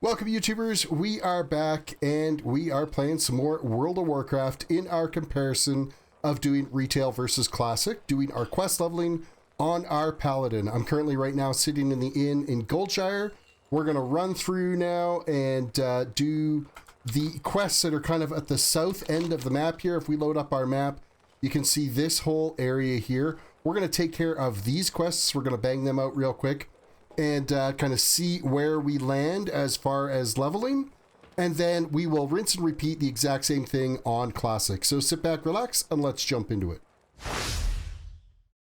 Welcome, YouTubers. We are back and we are playing some more World of Warcraft in our comparison of doing retail versus classic, doing our quest leveling on our Paladin. I'm currently right now sitting in the inn in Goldshire. We're going to run through now and do the quests that are kind of at the south end of the map here. If we load up our map, you can see this whole area here. We're going to take care of these quests. We're going to bang them out real quick and kind of see where we land as far as leveling. And then we will rinse and repeat the exact same thing on Classic. So sit back, relax, and let's jump into it.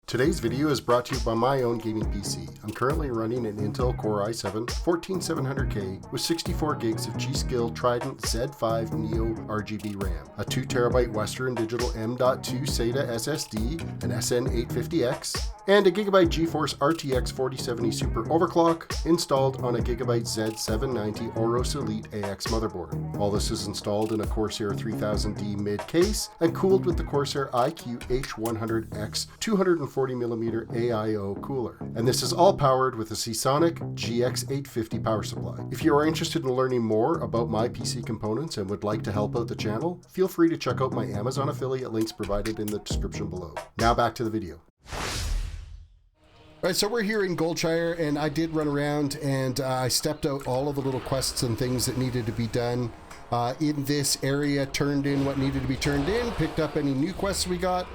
Today's video is brought to you by my own gaming PC. I'm currently running an Intel Core i7 14700K with 64 gigs of G.Skill Trident Z5 Neo RGB RAM, a 2TB Western Digital M.2 SATA SSD, an SN850X, and a Gigabyte GeForce RTX 4070 Super overclock installed on a Gigabyte Z790 Aorus Elite AX motherboard. All this is installed in a Corsair 3000D mid case and cooled with the Corsair iQ H100X 240mm AIO cooler. And this is all powered with a Seasonic GX850 power supply. If you are interested in learning more about my PC components and would like to help out the channel, feel free to check out my Amazon affiliate links provided in the description below. Now back to the video. All right, so we're here in Goldshire, and I did run around and I stepped out all of the little quests and things that needed to be done in this area, turned in what needed to be turned in, picked up any new quests we got.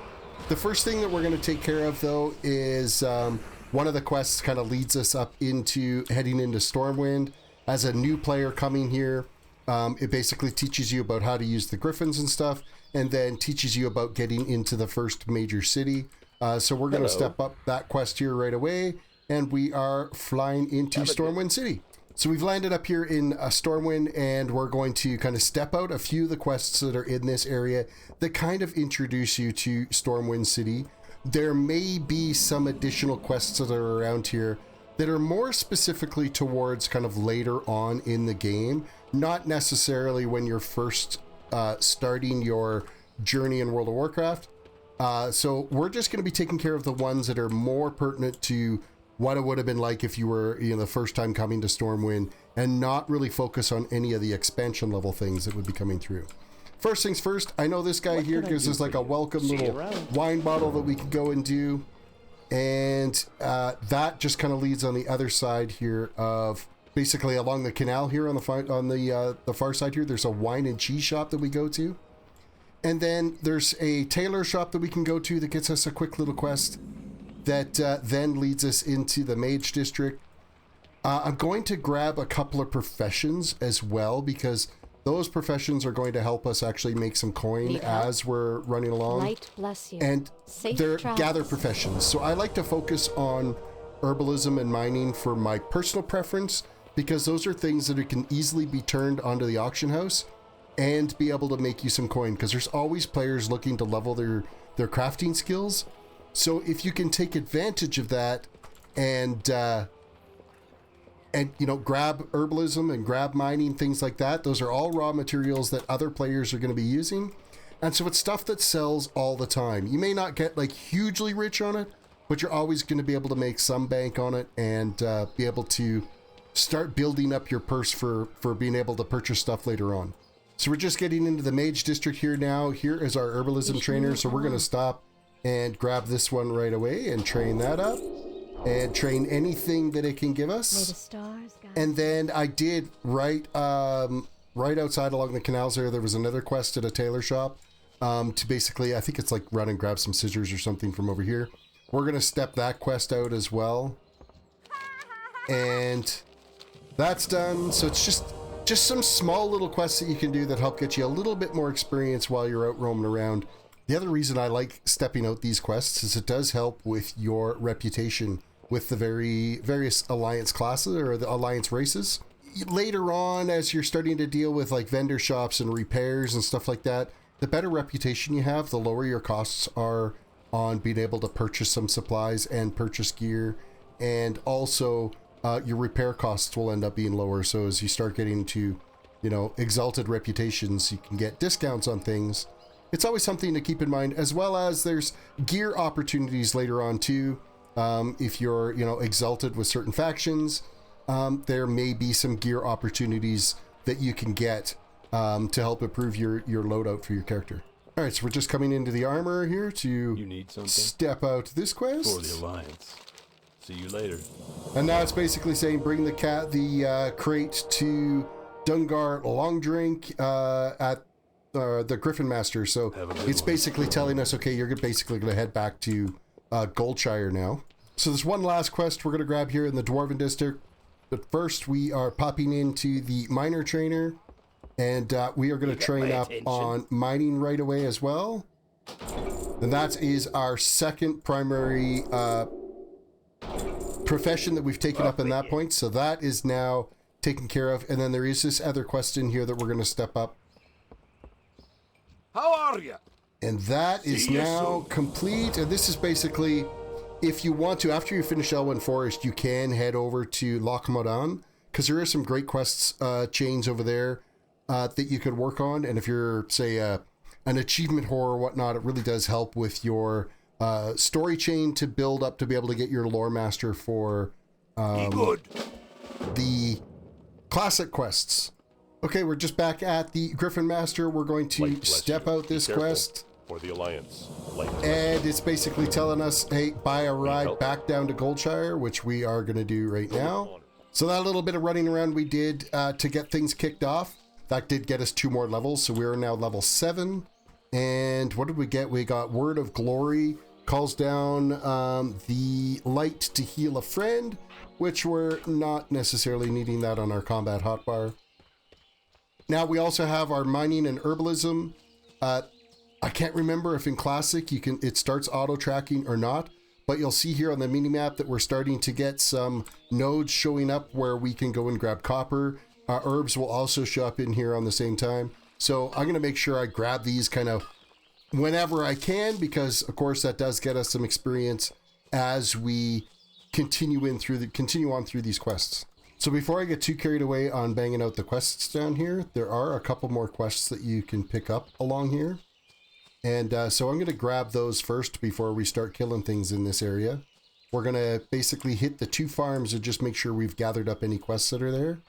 The first thing that we're going to take care of, though, is one of the quests kind of leads us up into heading into Stormwind. As a new player coming here, it basically teaches you about how to use the griffins and stuff, and then teaches you about getting into the first major city. So we're going to step up that quest here right away, and we are flying into Stormwind City. So we've landed up here in Stormwind, and we're going to kind of step out a few of the quests that are in this area that kind of introduce you to Stormwind City. There may be some additional quests that are around here that are more specifically towards kind of later on in the game, not necessarily when you're first starting your journey in World of Warcraft. So we're just going to be taking care of the ones that are more pertinent to what it would have been like if you were, the first time coming to Stormwind, and not really focus on any of the expansion level things that would be coming through. First things first, I know this guy here gives us like a welcome little wine bottle that we can go and do. And that just kind of leads on the other side here of basically along the canal here on the far side here. There's a wine and cheese shop that we go to. And then there's a tailor shop that we can go to that gets us a quick little quest that then leads us into the Mage District. I'm going to grab a couple of professions as well, because those professions are going to help us actually make some coin as we're running along. Light bless you. And Safe they're travels. gather professions. So I like to focus on herbalism and mining for my personal preference, because those are things that can easily be turned onto the auction house and be able to make you some coin, because there's always players looking to level their crafting skills. So if you can take advantage of that and grab herbalism and grab mining, things like that, those are all raw materials that other players are going to be using. And so it's stuff that sells all the time. You may not get like hugely rich on it, but you're always going to be able to make some bank on it and be able to start building up your purse for being able to purchase stuff later on. So we're just getting into the Mage District here now. Here is our herbalism trainer. So we're going to stop and grab this one right away and train that up and train anything that it can give us. May the stars guide. And then I did right outside along the canals there was another quest at a tailor shop to basically, I think it's like run and grab some scissors or something from over here. We're going to step that quest out as well. And that's done. So it's just some small little quests that you can do that help get you a little bit more experience while you're out roaming around. The other reason I like stepping out these quests is it does help with your reputation with the various alliance classes or the alliance races. Later on, as you're starting to deal with like vendor shops and repairs and stuff like that, the better reputation you have, the lower your costs are on being able to purchase some supplies and purchase gear, and also your repair costs will end up being lower. So as you start getting to, exalted reputations, you can get discounts on things. It's always something to keep in mind, as well as there's gear opportunities later on too. If you're, exalted with certain factions, there may be some gear opportunities that you can get to help improve your loadout for your character. All right, so we're just coming into the armor here to You need something? step out this quest. For the Alliance. See you later. And now it's basically saying bring the crate to Dungar Longdrink at the Griffin Master. So it's basically telling us, okay, you're basically going to head back to Goldshire now. So there's one last quest we're going to grab here in the Dwarven District. But first we are popping into the Miner Trainer. And we are going to train up on mining right away as well. And that is our second primary profession that we've taken up in that point. So that is now taken care of. And then there is this other quest in here that we're going to step up. How are you? And that is now complete. And this is basically, if you want to, after you finish Elwynn Forest, you can head over to Loch Modan, because there are some great quests chains over there that you could work on. And if you're, say, an achievement whore or whatnot, it really does help with your story chain to build up to be able to get your lore master for the classic quests. Okay, we're just back at the Griffin Master. We're going to step out this quest. For the Alliance. And it's basically telling us, hey, buy a ride back down to Goldshire, which we are going to do right now. So that little bit of running around we did to get things kicked off, that did get us 2 more levels. So we're now level 7. And what did we get? We got Word of Glory, calls down the light to heal a friend, which we're not necessarily needing that on our combat hotbar. Now we also have our mining and herbalism. I can't remember if in classic it starts auto tracking or not, but you'll see here on the mini map that we're starting to get some nodes showing up where we can go and grab copper. Herbs will also show up in here on the same time. So I'm going to make sure I grab these kind of whenever I can, because of course that does get us some experience as we continue on through these quests. So before I get too carried away on banging out the quests down here, there are a couple more quests that you can pick up along here. And so I'm going to grab those first before we start killing things in this area. We're going to basically hit the 2 farms and just make sure we've gathered up any quests that are there.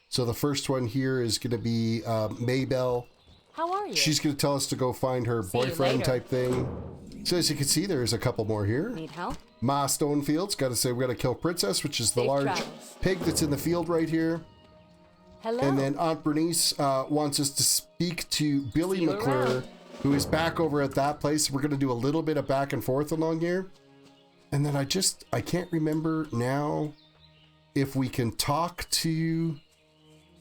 So the first one here is going to be Maybell. How are you? She's going to tell us to go find her boyfriend type thing. So as you can see, there's a couple more here. Need help? Ma Stonefield's got to say we got to kill Princess, which is the large pig that's in the field right here. Hello. And then Aunt Bernice wants us to speak to Billy McClure, who is back over at that place. We're going to do a little bit of back and forth along here. And then I can't remember now if we can talk to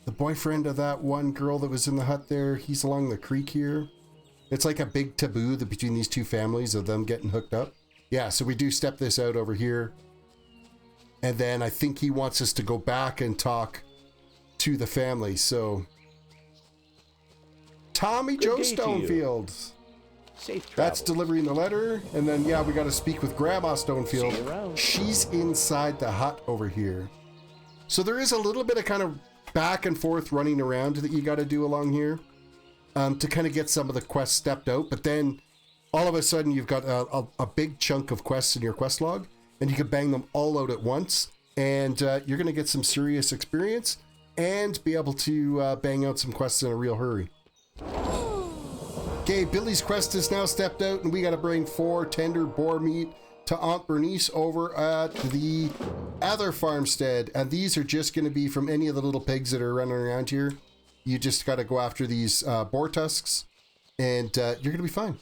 the boyfriend of that one girl that was in the hut there. He's along the creek here. It's like a big taboo between these 2 families of them getting hooked up. Yeah, so we do step this out over here. And then I think he wants us to go back and talk to the family. So Tommy Joe Stonefield. Safe travels. That's delivering the letter. And then, yeah, we got to speak with Grandma Stonefield. She's inside the hut over here. So there is a little bit of kind of back and forth running around that you got to do along here to kind of get some of the quests stepped out. But then all of a sudden you've got a big chunk of quests in your quest log, and you can bang them all out at once. And you're going to get some serious experience and be able to bang out some quests in a real hurry. Okay, Billy's quest is now stepped out, and we got to bring 4 tender boar meat to Aunt Bernice over at the other farmstead. And these are just going to be from any of the little pigs that are running around here. You just got to go after these boar tusks, and you're going to be fine.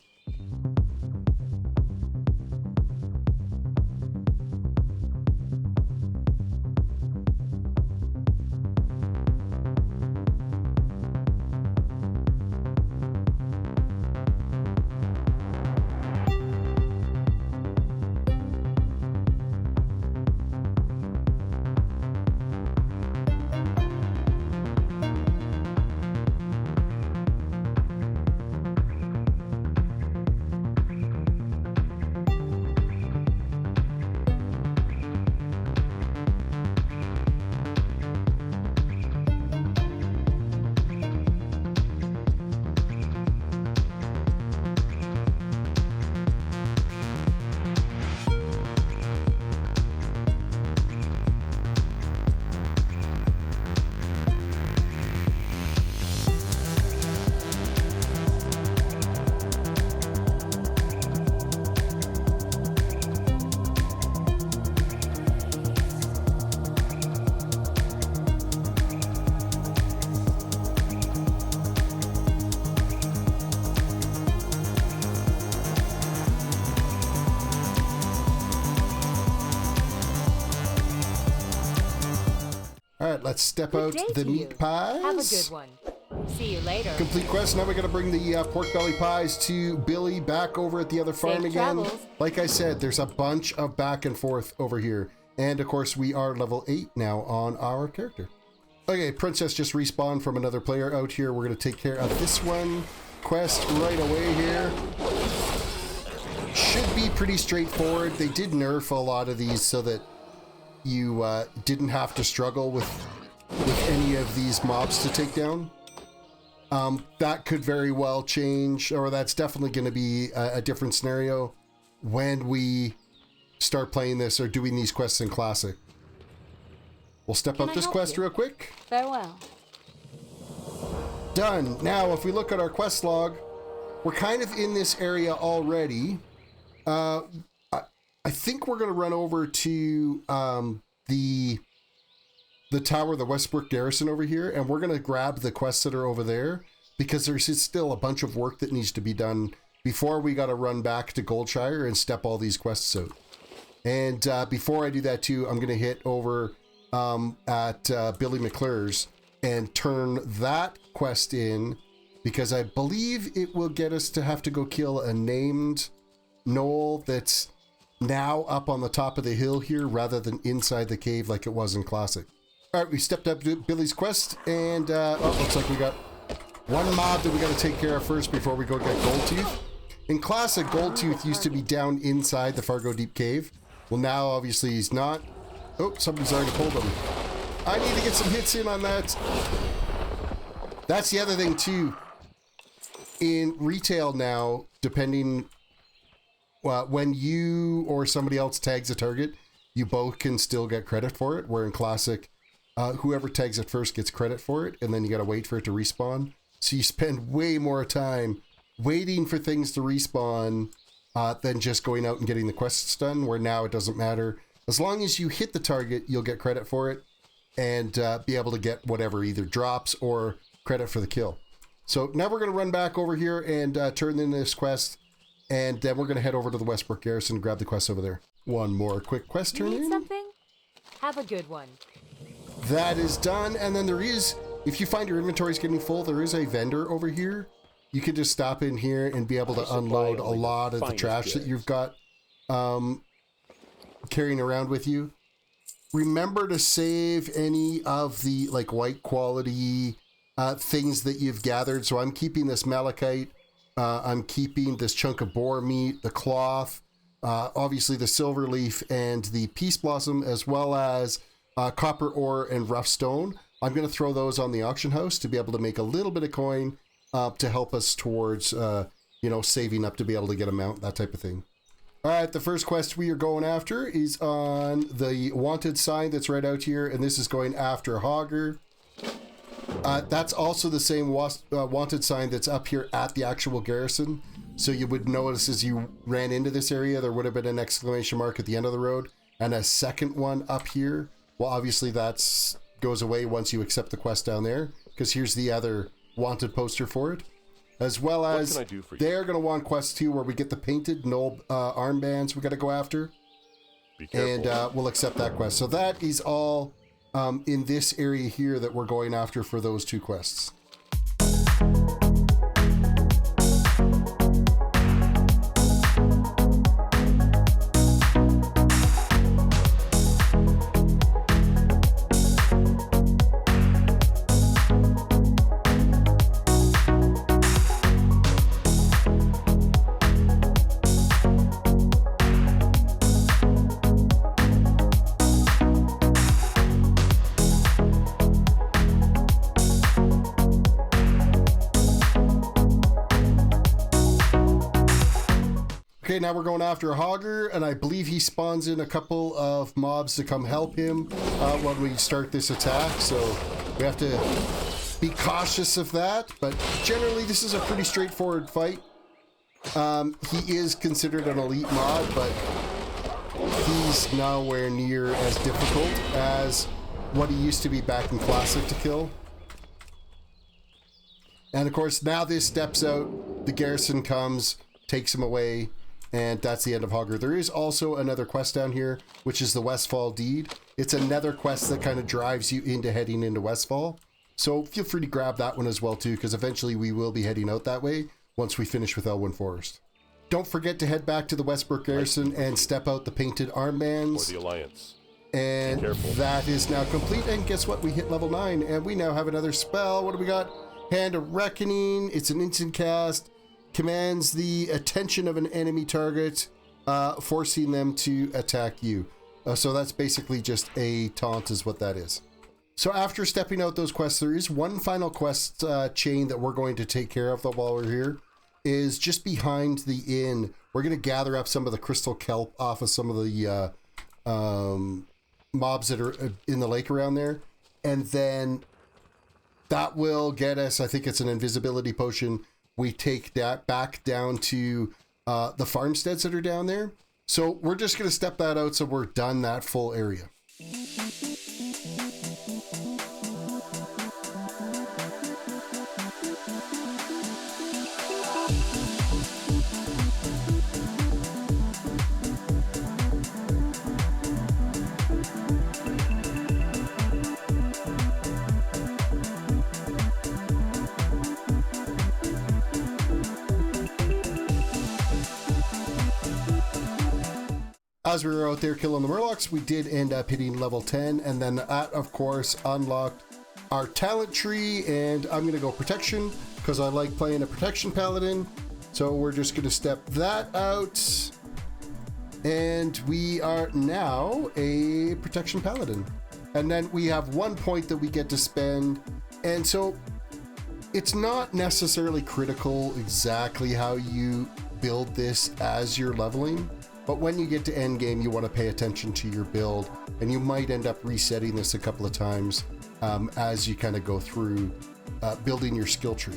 let's step Good out day the to meat you. pies. Have a good one. See you later. Complete quest. Now we got to bring the pork belly pies to Billy back over at the other farm Safe again. travels. Like I said, there's a bunch of back and forth over here. And of course, we are level 8 now on our character. Okay, Princess just respawned from another player out here. We're going to take care of this one quest right away here. Should be pretty straightforward. They did nerf a lot of these so that you didn't have to struggle with any of these mobs to take down. That could very well change, or that's definitely going to be a different scenario when we start playing this or doing these quests in Classic. We'll step up this quest real quick. Farewell. Done. Now, if we look at our quest log, we're kind of in this area already. I think we're going to run over to the tower, the Westbrook Garrison over here, and we're going to grab the quests that are over there because there's still a bunch of work that needs to be done before we got to run back to Goldshire and step all these quests out. And before I do that too, I'm going to hit over at Billy McClure's and turn that quest in because I believe it will get us to have to go kill a named gnoll that's now up on the top of the hill here rather than inside the cave like it was in Classic. All right, we stepped up to Billy's quest and looks like we got one mob that we got to take care of first before we go get Goldtooth. In Classic, Goldtooth used to be down inside the Fargo Deep Cave. Well, now obviously he's not. Oh, somebody's already pulled him. I need to get some hits in on that. That's the other thing too. In retail now, depending when you or somebody else tags a target, you both can still get credit for it. Where in Classic, whoever tags it first gets credit for it, and then you got to wait for it to respawn. So you spend way more time waiting for things to respawn than just going out and getting the quests done, where now it doesn't matter. As long as you hit the target, you'll get credit for it and be able to get whatever, either drops or credit for the kill. So now we're going to run back over here and turn in this quest, and then we're going to head over to the Westbrook Garrison and grab the quest over there. One more quick quest turn Need in. something? Have a good one. That is done, and then there is, if you find your inventory is getting full, there is a vendor over here. You can just stop in here and be able to unload a lot of the trash that you've got carrying around with you. Remember to save any of the like white quality things that you've gathered. So I'm keeping this malachite. I'm keeping this chunk of boar meat, the cloth, obviously the silver leaf and the peace blossom, as well as copper ore and rough stone. I'm going to throw those on the auction house to be able to make a little bit of coin to help us towards, saving up to be able to get a mount, that type of thing. All right, the first quest we are going after is on the wanted sign that's right out here, and this is going after Hogger. That's also the same wanted sign that's up here at the actual garrison. So you would notice as you ran into this area, there would have been an exclamation mark at the end of the road and a second one up here. Well, obviously that goes away once you accept the quest down there, because here's the other wanted poster for it. As well as they're going to want quest 2 where we get the painted gnoll armbands we got to go after. And we'll accept that quest. So that is all in this area here that we're going after for those 2 quests. Okay, now we're going after a Hogger, and I believe he spawns in a couple of mobs to come help him when we start this attack, so we have to be cautious of that, but generally this is a pretty straightforward fight. He is considered an elite mod, but he's nowhere near as difficult as what he used to be back in Classic to kill. And of course, now this steps out, the garrison comes, takes him away, And that's the end of Hogger. There is also another quest down here, which is the Westfall Deed. It's another quest that kind of drives you into heading into Westfall. So feel free to grab that one as well too, because eventually we will be heading out that way once we finish with Elwynn Forest. Don't forget to head back to the Westbrook Garrison and step out the painted armbands. For the Alliance. And that is now complete. And guess what? We hit level 9 and we now have another spell. What do we got? Hand of Reckoning. It's an instant cast. Commands the attention of an enemy target, forcing them to attack you. So that's basically just a taunt is what that is. So after stepping out those quests, there is one final quest chain that we're going to take care of while we're here. Is just behind the inn. We're going to gather up some of the crystal kelp off of some of the mobs that are in the lake around there. And then that will get us, I think it's an invisibility potion. We take that back down to the farmsteads that are down there. So we're just going to step that out so we're done that full area. As we were out there killing the Murlocs, we did end up hitting level 10, and then that, of course, unlocked our talent tree, and I'm going to go protection, because I like playing a protection paladin, so we're just going to step that out, and we are now a protection paladin. And then we have 1 point that we get to spend, and so it's not necessarily critical exactly how you build this as you're leveling. But when you get to end game, you want to pay attention to your build, and you might end up resetting this a couple of times as you kind of go through building your skill tree.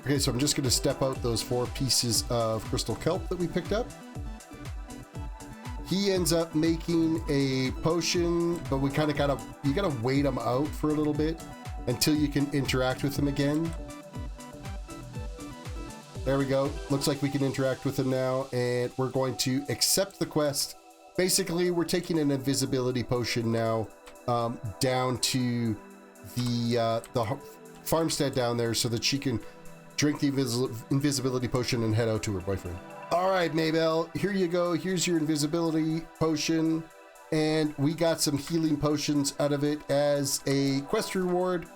Okay, so I'm just going to step out those 4 pieces of crystal kelp that we picked up. He ends up making a potion, but we kind of you gotta wait him out for a little bit until you can interact with him again. There we go. Looks like we can interact with him now, and we're going to accept the quest. Basically, we're taking an invisibility potion now down to the farmstead down there so that she can drink the invisibility potion and head out to her boyfriend. All right, Maybell, here you go. Here's your invisibility potion, and we got some healing potions out of it as a quest reward.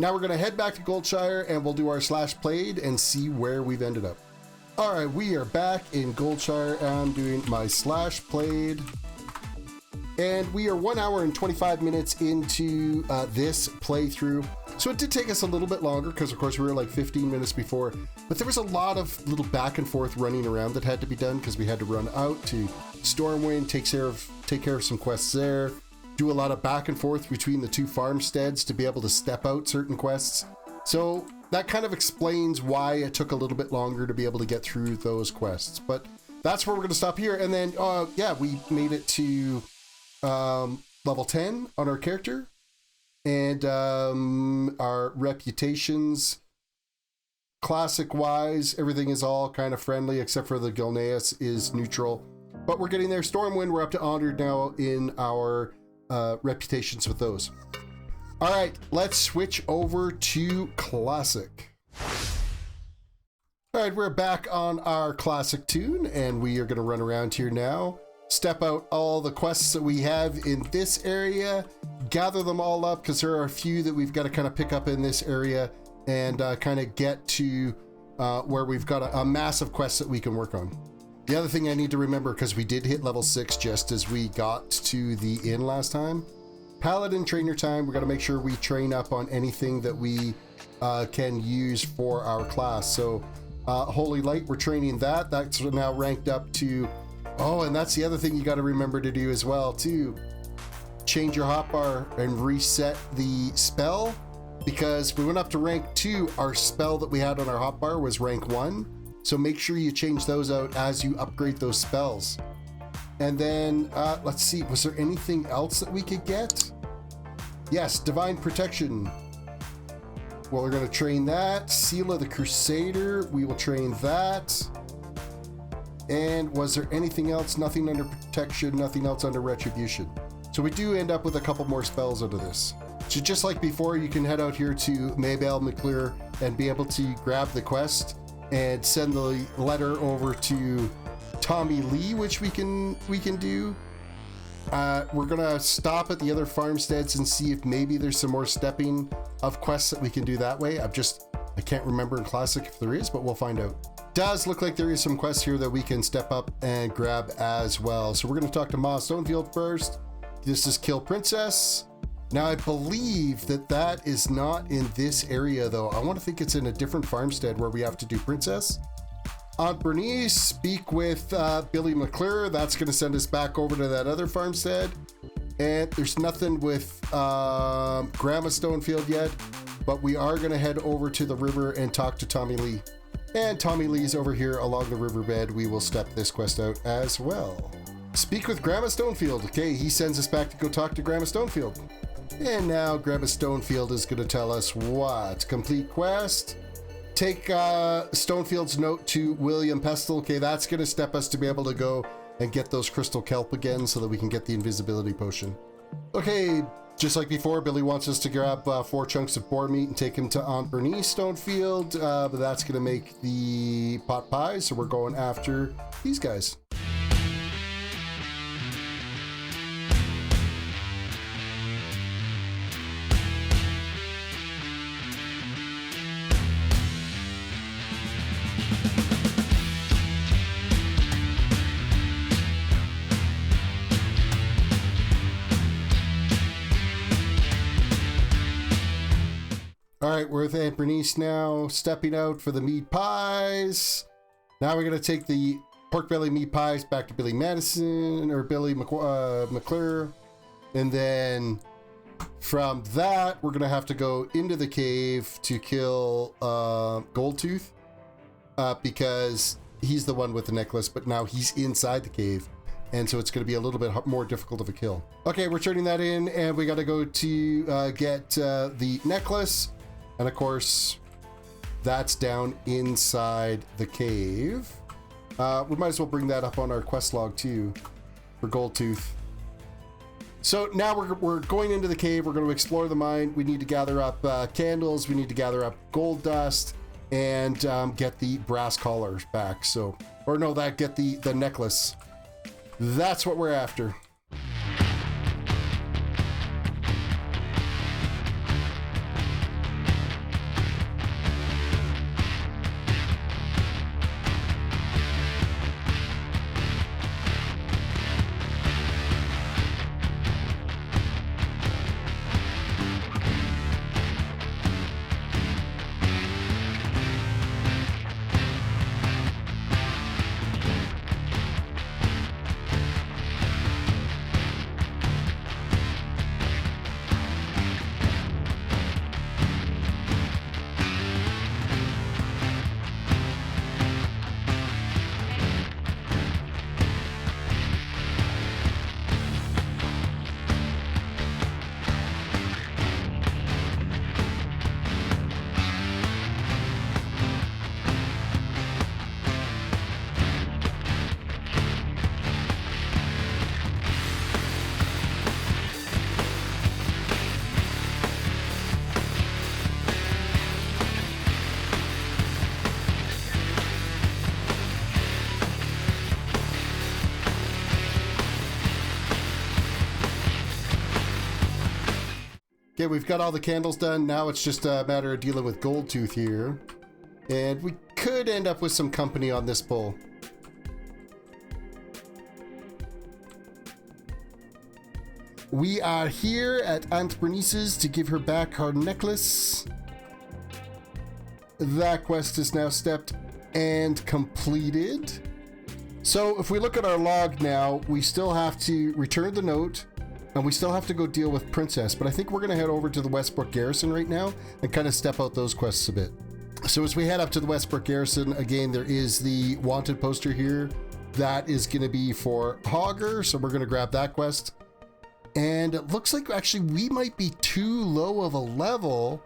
Now we're going to head back to Goldshire and we'll do our slash played and see where we've ended up. All right, we are back in Goldshire. I'm doing my slash played. And we are 1 hour and 25 minutes into this playthrough. So it did take us a little bit longer because, of course, we were like 15 minutes before. But there was a lot of little back and forth running around that had to be done because we had to run out to Stormwind, take care of some quests there. Do a lot of back and forth between the 2 farmsteads to be able to step out certain quests. So that kind of explains why it took a little bit longer to be able to get through those quests. But that's where we're going to stop here. And then, yeah, we made it to level 10 on our character. And our reputations, classic-wise, everything is all kind of friendly except for the Gilneas is neutral. But we're getting there. Stormwind, we're up to honored now in our reputations with those. All right, let's switch over to classic. All right, we're back on our classic tune, and we are going to run around here now, step out all the quests that we have in this area, gather them all up because there are a few that we've got to kind of pick up in this area and kind of get to where we've got a massive quest that we can work on. The other thing I need to remember, because we did hit level 6 just as we got to the inn last time, Paladin trainer time. We got to make sure we train up on anything that we can use for our class. So Holy Light, we're training that. That's now ranked up to, oh, and that's the other thing you got to remember to do as well too. Change your hotbar and reset the spell, because we went up to rank 2. Our spell that we had on our hotbar was rank 1. So make sure you change those out as you upgrade those spells. And then, let's see, was there anything else that we could get? Yes, Divine Protection. Well, we're going to train that. Seal of the Crusader, we will train that. And was there anything else? Nothing under protection, nothing else under retribution. So we do end up with a couple more spells out of this. So just like before, you can head out here to Mabel McClure and be able to grab the quest and send the letter over to Tommy Lee, which we can do. We're gonna stop at the other farmsteads and see if maybe there's some more stepping of quests that we can do that way. I can't remember in Classic if there is, but we'll find out. Does look like there is some quests here that we can step up and grab as well. So we're gonna talk to Ma Stonefield first. This is Kill Princess. Now I believe that is not in this area though. I want to think it's in a different farmstead where we have to do Princess. Aunt Bernice, speak with Billy McClure. That's going to send us back over to that other farmstead. And there's nothing with Grandma Stonefield yet, but we are going to head over to the river and talk to Tommy Lee. And Tommy Lee's over here along the riverbed. We will step this quest out as well. Speak with Grandma Stonefield. Okay, he sends us back to go talk to Grandma Stonefield. And now Grandma Stonefield is going to tell us what? Complete quest. Take Stonefield's note to William Pestle. Okay, that's going to step us to be able to go and get those crystal kelp again so that we can get the invisibility potion. Okay, just like before, Billy wants us to grab 4 chunks of boar meat and take him to Aunt Bernice Stonefield, but that's going to make the pot pie, so we're going after these guys. All right, we're with Aunt Bernice now, stepping out for the meat pies. Now we're going to take the pork belly meat pies back to Billy Madison, or Billy McClure. And then from that, we're going to have to go into the cave to kill Goldtooth, because he's the one with the necklace, but now he's inside the cave. And so it's going to be a little bit more difficult of a kill. Okay, we're turning that in, and we got to go to get the necklace. And of course, that's down inside the cave. We might as well bring that up on our quest log too for Goldtooth. So now we're going into the cave. We're going to explore the mine. We need to gather up candles. We need to gather up gold dust and get the brass collars back. So, or no, get the necklace. That's what we're after. Okay, we've got all the candles done. Now it's just a matter of dealing with Goldtooth here. And we could end up with some company on this pull. We are here at Aunt Bernice's to give her back her necklace. That quest is now stepped and completed. So if we look at our log now, we still have to return the note, and we still have to go deal with Princess, but I think we're going to head over to the Westbrook Garrison right now and kind of step out those quests a bit. So as we head up to the Westbrook Garrison, again, there is the wanted poster here. That is going to be for Hogger, so we're going to grab that quest. And it looks like actually we might be too low of a level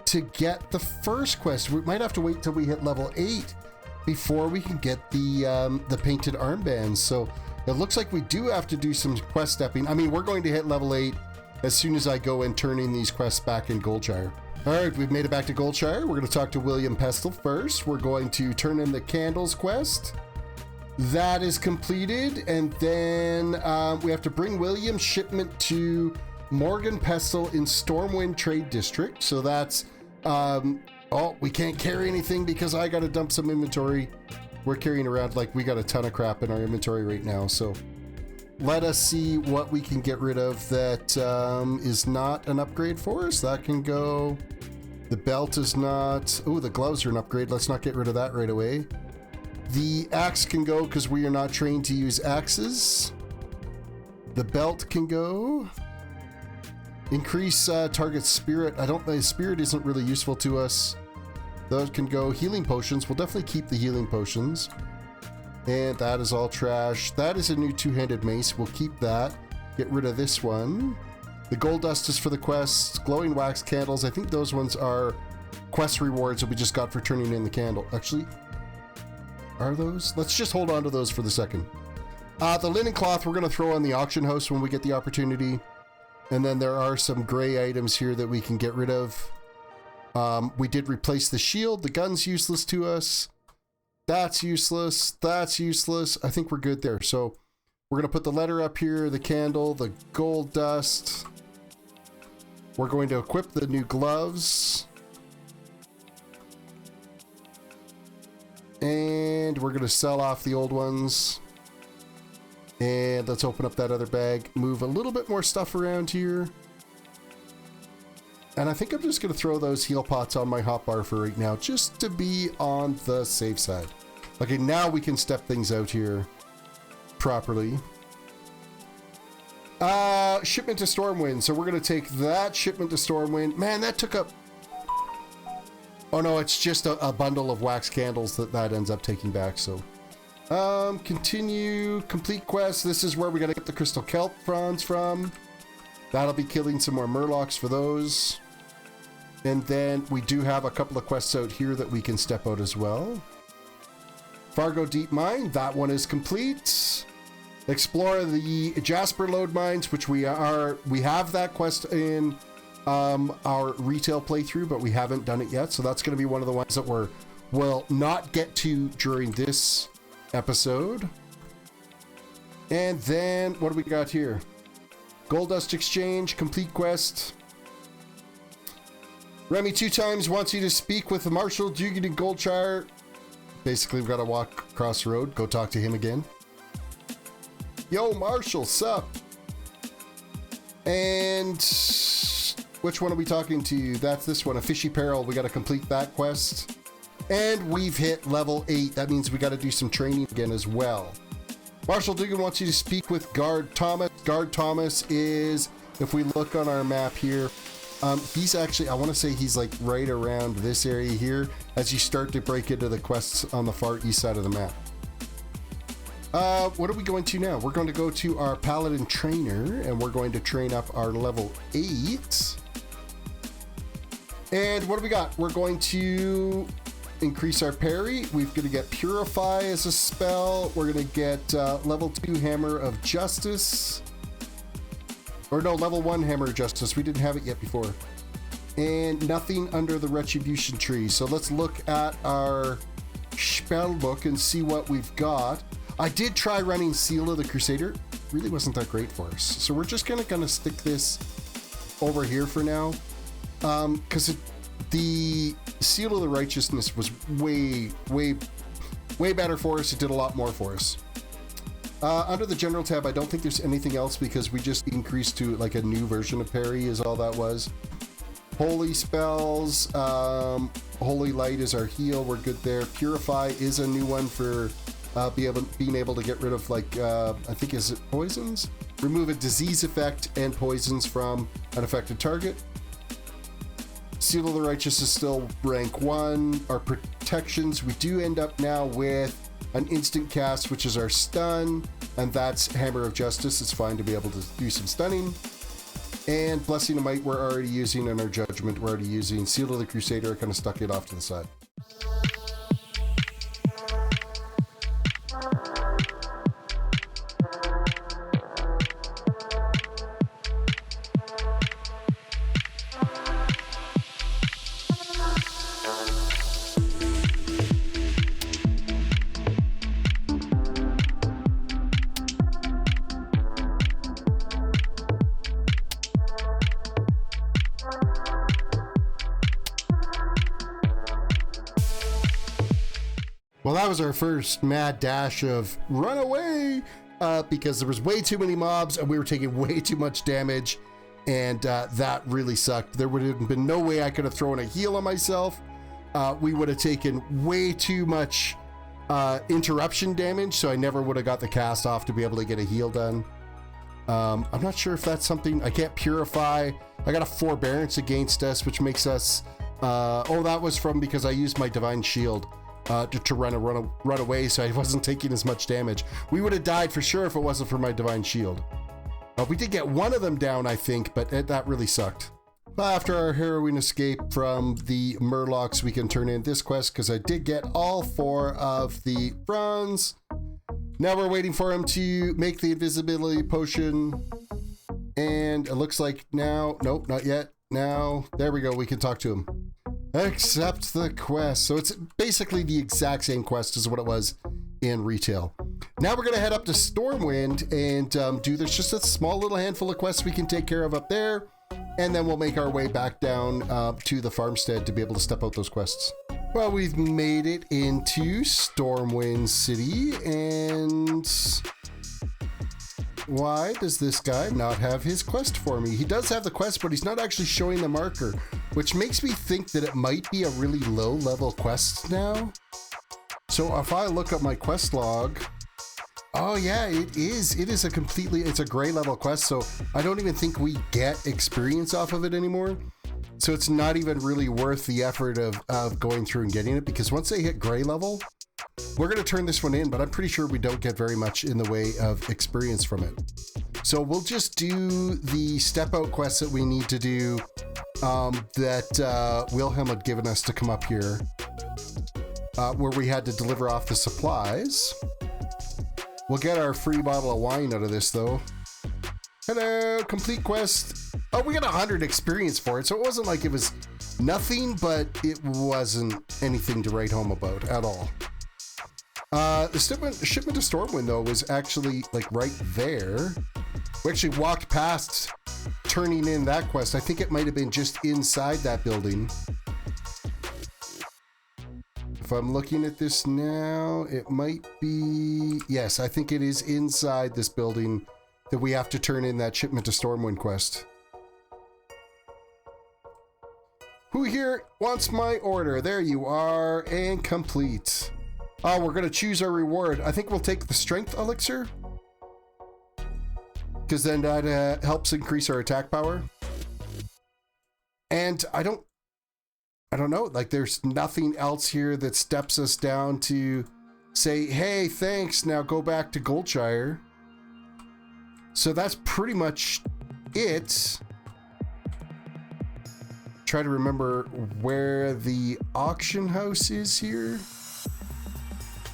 to get the first quest. We might have to wait till we hit level 8 before we can get the painted armbands. So it looks like we do have to do some quest stepping. I mean, we're going to hit level 8 as soon as I go and turn in these quests back in Goldshire. All right, we've made it back to Goldshire. We're going to talk to William Pestle first. We're going to turn in the candles quest. That is completed, and then we have to bring William's shipment to Morgan Pestle in Stormwind Trade District. So that's, oh, we can't carry anything because I got to dump some inventory. We're carrying around, like, we got a ton of crap in our inventory right now. So let us see what we can get rid of that is not an upgrade for us. That can go. The belt is not. Oh, the gloves are an upgrade. Let's not get rid of that right away. The axe can go because we are not trained to use axes. The belt can go. Increase target spirit. I don't think spirit isn't really useful to us. Those can go. Healing potions. We'll definitely keep the healing potions. And that is all trash. That is a new two-handed mace. We'll keep that. Get rid of this one. The gold dust is for the quests. Glowing wax candles. I think those ones are quest rewards that we just got for turning in the candle. Actually, are those? Let's just hold on to those for the second. The linen cloth we're going to throw on the auction house when we get the opportunity. And then there are some gray items here that we can get rid of. We did replace the shield. The gun's useless to us. That's useless. That's useless. I think we're good there. So we're going to put the letter up here, the candle, the gold dust. We're going to equip the new gloves. And we're going to sell off the old ones. And let's open up that other bag. Move a little bit more stuff around here. And I think I'm just going to throw those heal pots on my hotbar for right now, just to be on the safe side. Okay, now we can step things out here properly. Shipment to Stormwind. So we're going to take that shipment to Stormwind. Man, that took up... Oh no, it's just a bundle of wax candles that ends up taking back, so... Continue, complete quest. This is where we gotta get the crystal kelp fronds from. That'll be killing some more murlocs for those. And then we do have a couple of quests out here that we can step out as well. Fargo Deep Mine, that one is complete. Explore the Jasper Lode Mines, which we have that quest in our retail playthrough, but we haven't done it yet. So that's going to be one of the ones that we'll not get to during this episode. And then what do we got here? Gold Dust Exchange, complete quest. Remy 2 times wants you to speak with Marshall Dugan in Goldshire. Basically, we've got to walk across the road, go talk to him again. Yo, Marshall, sup? And which one are we talking to? That's this one, a Fishy Peril. We got to complete that quest. And we've hit level 8. That means we got to do some training again as well. Marshall Dugan wants you to speak with Guard Thomas. Guard Thomas is, if we look on our map here, he's actually, I want to say he's like right around this area here as you start to break into the quests on the far east side of the map. What are we going to now? We're going to go to our Paladin trainer and we're going to train up our level 8. And what do we got? We're going to increase our parry. We're going to get Purify as a spell. We're going to get level 2 Hammer of Justice. Or no, level 1 Hammer of Justice. We didn't have it yet before. And nothing under the Retribution tree. So let's look at our spell book and see what we've got. I did try running Seal of the Crusader. Really wasn't that great for us. So we're just gonna stick this over here for now. Because the Seal of the Righteousness was way better for us. It did a lot more for us. Under the general tab, I don't think there's anything else because we just increased to like a new version of parry is all that was. Holy spells, Holy Light is our heal. We're good there. Purify is a new one for being able to get rid of like, I think is it poisons? Remove a disease effect and poisons from an affected target. Seal of the Righteous is still rank 1. Our protections, we do end up now with an instant cast, which is our stun, and that's Hammer of Justice. It's fine to be able to do some stunning. And Blessing of Might we're already using, and our Judgment we're already using. Seal of the Crusader, I kind of stuck it off to the side. Well, that was our first mad dash of run away because there was way too many mobs and we were taking way too much damage, and that really sucked. There would have been no way I could have thrown a heal on myself. We would have taken way too much interruption damage, so I never would have got the cast off to be able to get a heal done. I'm not sure if that's something. I can't purify. I got a forbearance against us, which makes us oh, that was from because I used my divine shield to run away, so I wasn't taking as much damage. We would have died for sure if it wasn't for my divine shield. We did get one of them down, I think, but that really sucked. After our harrowing escape from the Murlocs, we can turn in this quest because I did get all 4 of the bronze. Now we're waiting for him to make the invisibility potion. And it looks like now, nope, not yet. Now, there we go, we can talk to him. Accept the quest. So it's basically the exact same quest as what it was in retail. Now we're gonna head up to Stormwind and do there's just a small little handful of quests we can take care of up there. And then we'll make our way back down to the farmstead to be able to step out those quests. Well, we've made it into Stormwind City, and why does this guy not have his quest for me? He does have the quest, but he's not actually showing the marker, which makes me think that it might be a really low level quest now. So if I look at my quest log, oh yeah, it is it's a gray level quest, so I don't even think we get experience off of it anymore. So it's not even really worth the effort of going through and getting it, because once they hit gray level, we're going to turn this one in, but I'm pretty sure we don't get very much in the way of experience from it. So we'll just do the step out quests that we need to do that Wilhelm had given us to come up here, where we had to deliver off the supplies. We'll get our free bottle of wine out of this though. Hello, complete quest. Oh, we got 100 experience for it, so it wasn't like it was nothing, but it wasn't anything to write home about at all. The shipment to Stormwind though was actually like right there. We actually walked past turning in that quest. I think it might have been just inside that building. If I'm looking at this now, it might be, yes, I think it is inside this building that we have to turn in that shipment to Stormwind quest. Who here wants my order? There you are, and complete. Oh, we're gonna choose our reward. I think we'll take the strength elixir, because then that helps increase our attack power. And I don't know, like there's nothing else here that steps us down to say, hey, thanks, now go back to Goldshire. So that's pretty much it. Try to remember where the auction house is here.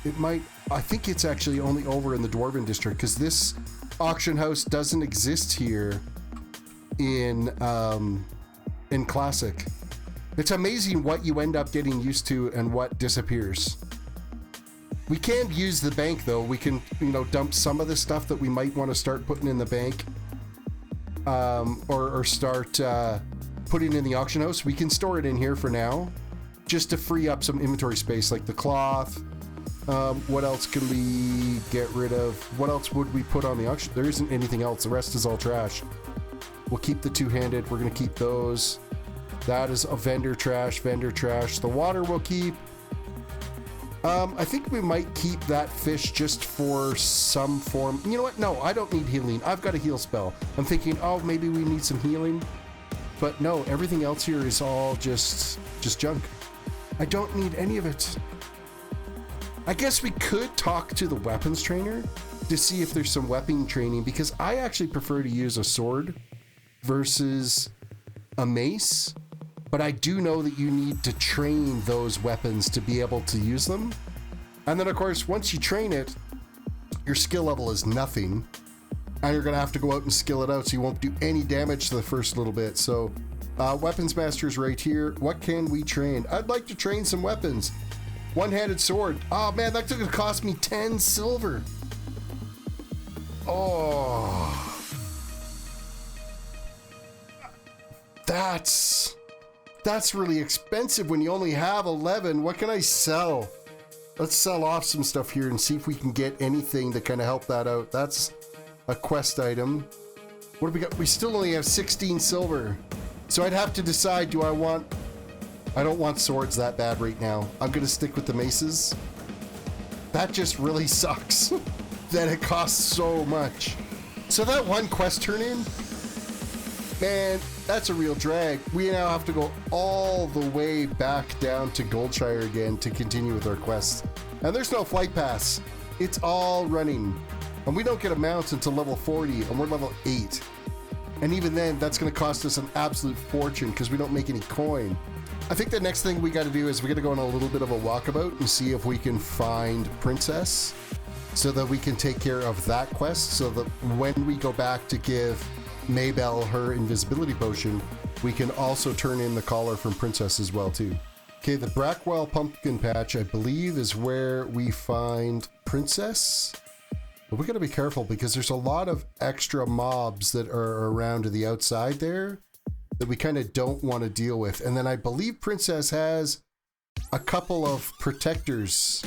It might, I think it's actually only over in the Dwarven district, because this auction house doesn't exist here in Classic. It's amazing what you end up getting used to and what disappears. We can use the bank though. We can, dump some of the stuff that we might want to start putting in the bank, or start putting in the auction house. We can store it in here for now, just to free up some inventory space, like the cloth. What else can we get rid of? What else would we put on the auction? There isn't anything else. The rest is all trash. We'll keep the two-handed. We're going to keep those. That is a vendor trash. The water we'll keep. I think we might keep that fish just for some form. You know what? No, I don't need healing. I've got a heal spell. I'm thinking, oh, maybe we need some healing. But no, everything else here is all just junk. I don't need any of it. I guess we could talk to the weapons trainer to see if there's some weapon training, because I actually prefer to use a sword versus a mace. But I do know that you need to train those weapons to be able to use them. And then of course, once you train it, your skill level is nothing. And you're gonna have to go out and skill it out, so you won't do any damage to the first little bit. So weapons master's right here. What can we train? I'd like to train some weapons. One-handed sword. Oh man, that's gonna cost me 10 silver. Oh. That's really expensive when you only have 11. What can I sell? Let's sell off some stuff here and see if we can get anything to kind of help that out. That's a quest item. What do we got? We still only have 16 silver. So I'd have to decide, I don't want swords that bad right now. I'm going to stick with the maces. That just really sucks that it costs so much. So that one quest turn in, man, that's a real drag. We now have to go all the way back down to Goldshire again to continue with our quests. And there's no flight pass. It's all running. And we don't get a mount until level 40, and we're level 8. And even then, that's going to cost us an absolute fortune because we don't make any coin. I think the next thing we got to do is we got to go on a little bit of a walkabout and see if we can find Princess so that we can take care of that quest, so that when we go back to give Maybelle her invisibility potion, we can also turn in the collar from Princess as well too. Okay, the Brackwell pumpkin patch, I believe, is where we find Princess. But we gotta be careful because there's a lot of extra mobs that are around to the outside there that we kind of don't want to deal with. And then I believe Princess has a couple of protectors.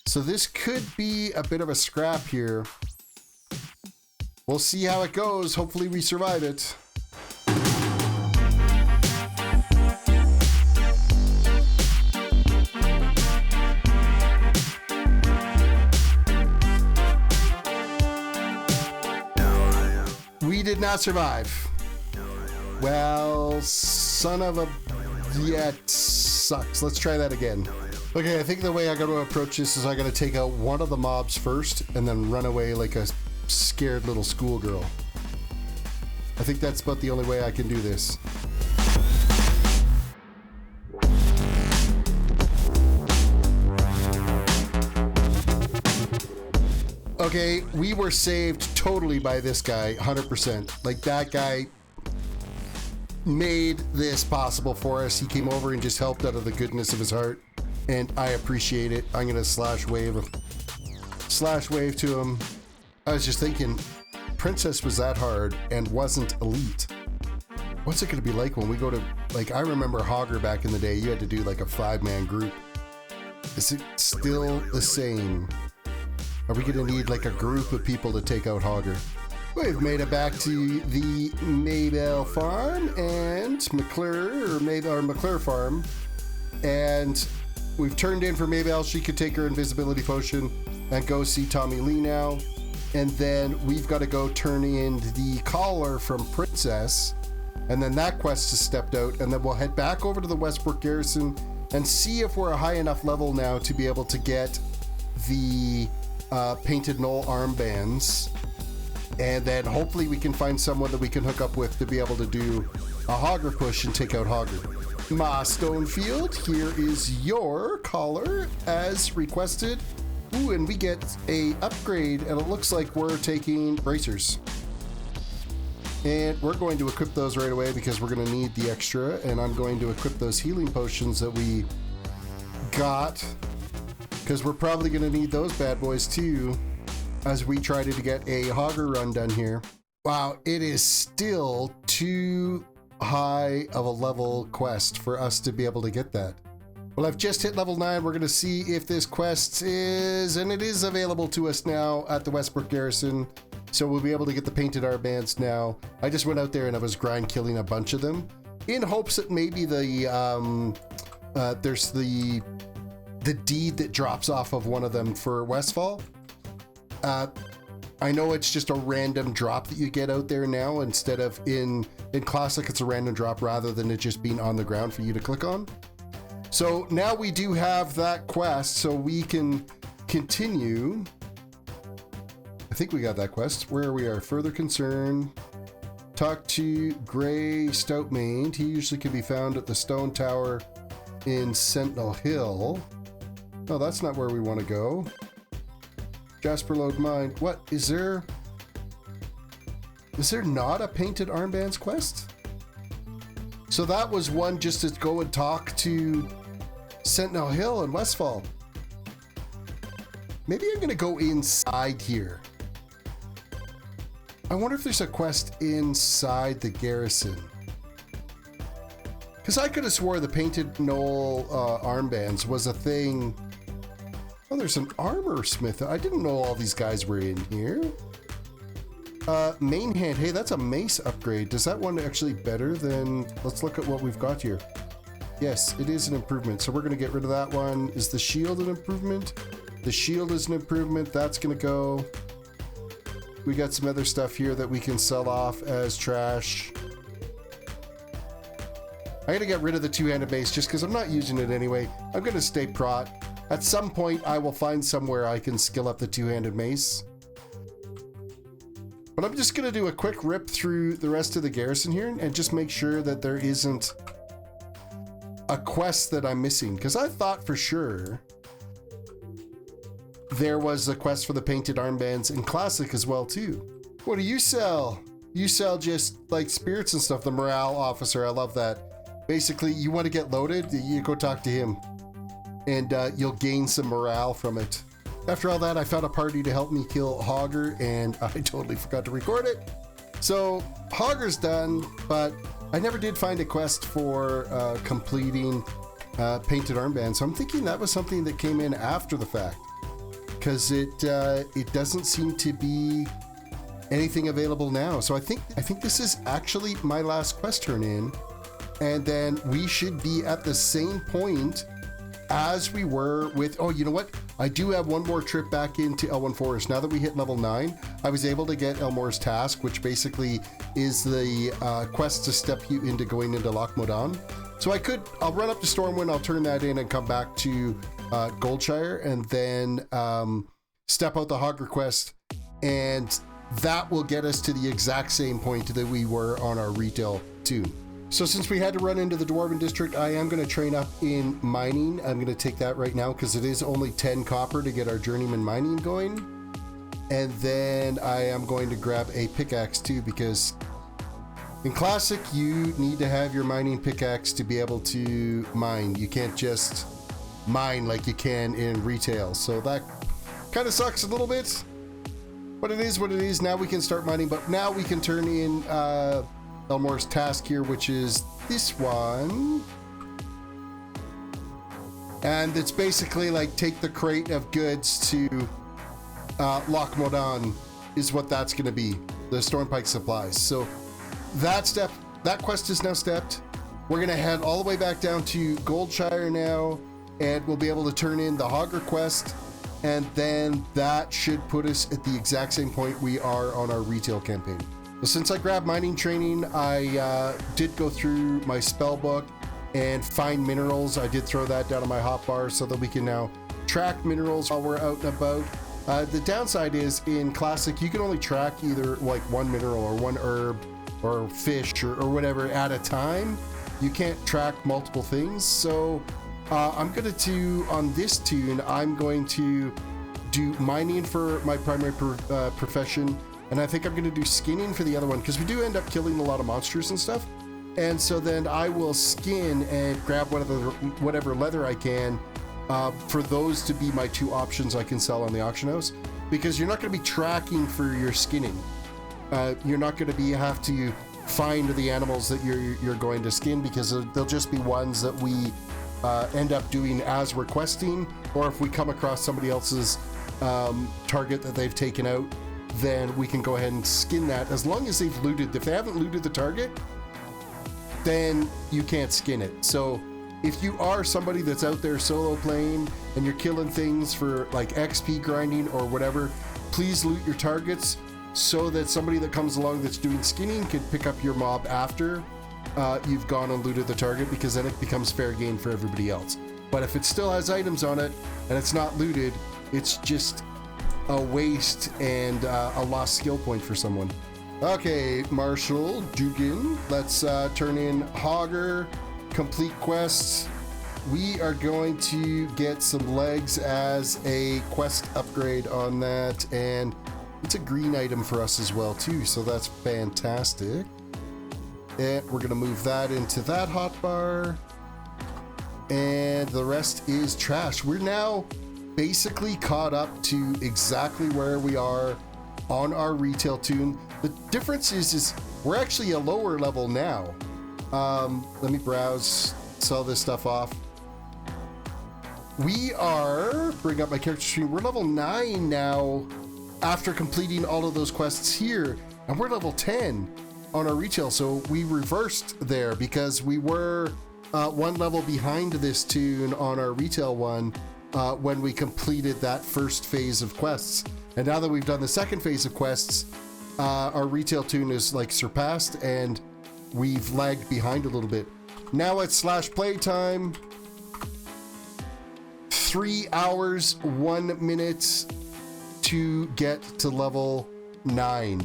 So this could be a bit of a scrap here. We'll see how it goes. Hopefully we survive it. We did not survive. Well, son of a... Yeah, it sucks. Let's try that again. Okay, I think the way I got to approach this is I got to take out one of the mobs first and then run away like a scared little schoolgirl. I think that's about the only way I can do this. Okay, we were saved totally by this guy, 100%. Like, that guy made this possible for us. He came over and just helped out of the goodness of his heart, and I appreciate it. I'm gonna slash wave to him. I was just thinking, Princess was that hard and wasn't elite. What's it gonna be like when we go to, like, I remember Hogger back in the day, you had to do like a 5-man group. Is it still the same? Are we gonna need like a group of people to take out Hogger? We've made it back to the Maybelle farm and McClure farm, and we've turned in for Maybelle. She could take her invisibility potion and go see Tommy Lee now. And then we've got to go turn in the collar from Princess, and then that quest has stepped out, and then we'll head back over to the Westbrook Garrison and see if we're a high enough level now to be able to get the painted knoll armbands, and then hopefully we can find someone that we can hook up with to be able to do a Hogger push and take out Hogger. Ma Stonefield, here is your collar as requested. Ooh, and we get a upgrade, and it looks like we're taking bracers. And we're going to equip those right away because we're going to need the extra, and I'm going to equip those healing potions that we got because we're probably going to need those bad boys too as we try to get a Hogger run done here. Wow, it is still too high of a level quest for us to be able to get that. Well, I've just hit level 9. We're going to see if this quest is, and it is available to us now at the Westbrook Garrison. So we'll be able to get the painted armbands now. I just went out there and I was grind killing a bunch of them in hopes that maybe there's the deed that drops off of one of them for Westfall. I know it's just a random drop that you get out there now instead of in Classic, it's a random drop rather than it just being on the ground for you to click on. So now we do have that quest, so we can continue. I think we got that quest where we are further concerned. Talk to Gray Stoutmaned. He usually can be found at the Stone Tower in Sentinel Hill. No, that's not where we want to go. Jasper Lode Mine. What is there? Is there not a painted armbands quest? So that was one just to go and talk to Sentinel Hill and Westfall. Maybe I'm going to go inside here. I wonder if there's a quest inside the garrison. Because I could have swore the painted knoll armbands was a thing Oh, there's an armor smith. I didn't know all these guys were in here. Main hand. Hey, that's a mace upgrade. Does that one actually better than... Let's look at what we've got here. Yes, it is an improvement. So we're going to get rid of that one. Is the shield an improvement? The shield is an improvement. That's going to go. We got some other stuff here that we can sell off as trash. I got to get rid of the two-handed mace just because I'm not using it anyway. I'm going to stay prot. At some point, I will find somewhere I can skill up the two-handed mace. But I'm just going to do a quick rip through the rest of the garrison here and just make sure that there isn't a quest that I'm missing. Because I thought for sure there was a quest for the painted armbands in Classic as well, too. What do you sell? You sell just like spirits and stuff. The morale officer, I love that. Basically, you want to get loaded, you go talk to him. And you'll gain some morale from it. After all that, I found a party to help me kill Hogger, and I totally forgot to record it. So, Hogger's done, but I never did find a quest for completing painted armband. So I'm thinking that was something that came in after the fact. Because it doesn't seem to be anything available now. So I think this is actually my last quest turn in. And then we should be at the same point as we were with... Oh, you know what? I do have one more trip back into Elwynn Forest. Now that we hit level 9, I was able to get Elmore's Task, which basically is the quest to step you into going into Loch Modan. So I'll run up to Stormwind, I'll turn that in and come back to Goldshire, and then step out the Hogger quest, and that will get us to the exact same point that we were on our retail tune. So since we had to run into the Dwarven District, I am going to train up in mining. I'm going to take that right now because it is only 10 copper to get our journeyman mining going. And then I am going to grab a pickaxe too, because in Classic, you need to have your mining pickaxe to be able to mine. You can't just mine like you can in retail. So that kind of sucks a little bit, but it is what it is. Now we can start mining, but now we can turn in Elmore's Task here, which is this one. And it's basically like take the crate of goods to Loch Modan is what that's going to be. The Stormpike supplies. So that quest is now stepped. We're going to head all the way back down to Goldshire now, and we'll be able to turn in the Hogger quest. And then that should put us at the exact same point we are on our retail campaign. Well, since I grabbed mining training, I did go through my spell book and find minerals. I did throw that down on my hotbar so that we can now track minerals while we're out and about. The downside is in Classic, you can only track either like one mineral or one herb or fish or whatever at a time. You can't track multiple things. So I'm going to, on this tune, I'm going to do mining for my primary profession. And I think I'm going to do skinning for the other one, because we do end up killing a lot of monsters and stuff. And so then I will skin and grab whatever leather I can for those to be my two options I can sell on the auction house. Because you're not going to be tracking for your skinning. You're not going to have to find the animals that you're going to skin, because they'll just be ones that we end up doing as requesting, or if we come across somebody else's target that they've taken out, then we can go ahead and skin that as long as they've looted. If they haven't looted the target, then you can't skin it. So if you are somebody that's out there solo playing and you're killing things for like XP grinding or whatever, please loot your targets so that somebody that comes along that's doing skinning can pick up your mob after you've gone and looted the target, because then it becomes fair game for everybody else. But if it still has items on it and it's not looted, it's just a waste and a lost skill point for someone. Okay, Marshall Dugan, let's turn in Hogger, complete quests. We are going to get some legs as a quest upgrade on that, and it's a green item for us as well too, so that's fantastic. And we're gonna move that into that hotbar, and the rest is trash. We're now basically caught up to exactly where we are on our retail tune. The difference is we're actually a lower level now. Let me browse, sell this stuff off. we are, bring up my character stream, we're level 9 now after completing all of those quests here, and we're level 10 on our retail. So we reversed there because we were one level behind this tune on our retail one when we completed that first phase of quests. And now that we've done the second phase of quests, our retail tune is like surpassed and we've lagged behind a little bit. Now it's /play time. 3 hours, 1 minute to get to level 9.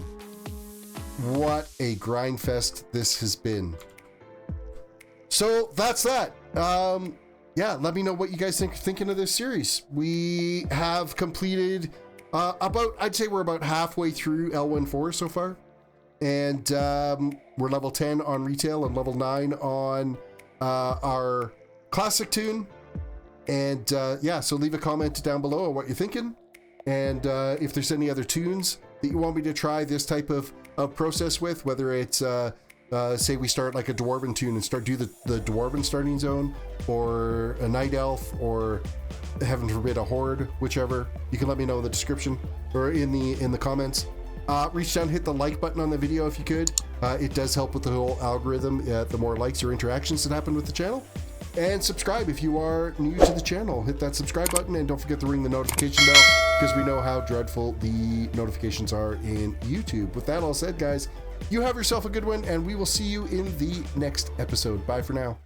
What a grind fest this has been. So that's that. Yeah, let me know what you guys thinking of this series. We have completed I'd say we're about halfway through Elwynn Forest so far. And we're level 10 on retail and level 9 on our classic tune. And yeah, so leave a comment down below on what you're thinking. And if there's any other tunes that you want me to try this type of process with, whether it's say we start like a dwarven tune and do the dwarven starting zone, or a night elf, or heaven forbid a horde, whichever, you can let me know in the description or in the comments. Reach down, hit the like button on the video if you could. It does help with the whole algorithm, the more likes or interactions that happen with the channel. And subscribe if you are new to the channel. Hit that subscribe button and don't forget to ring the notification bell, because we know how dreadful the notifications are in YouTube. With that all said, guys, you have yourself a good one, and we will see you in the next episode. Bye for now.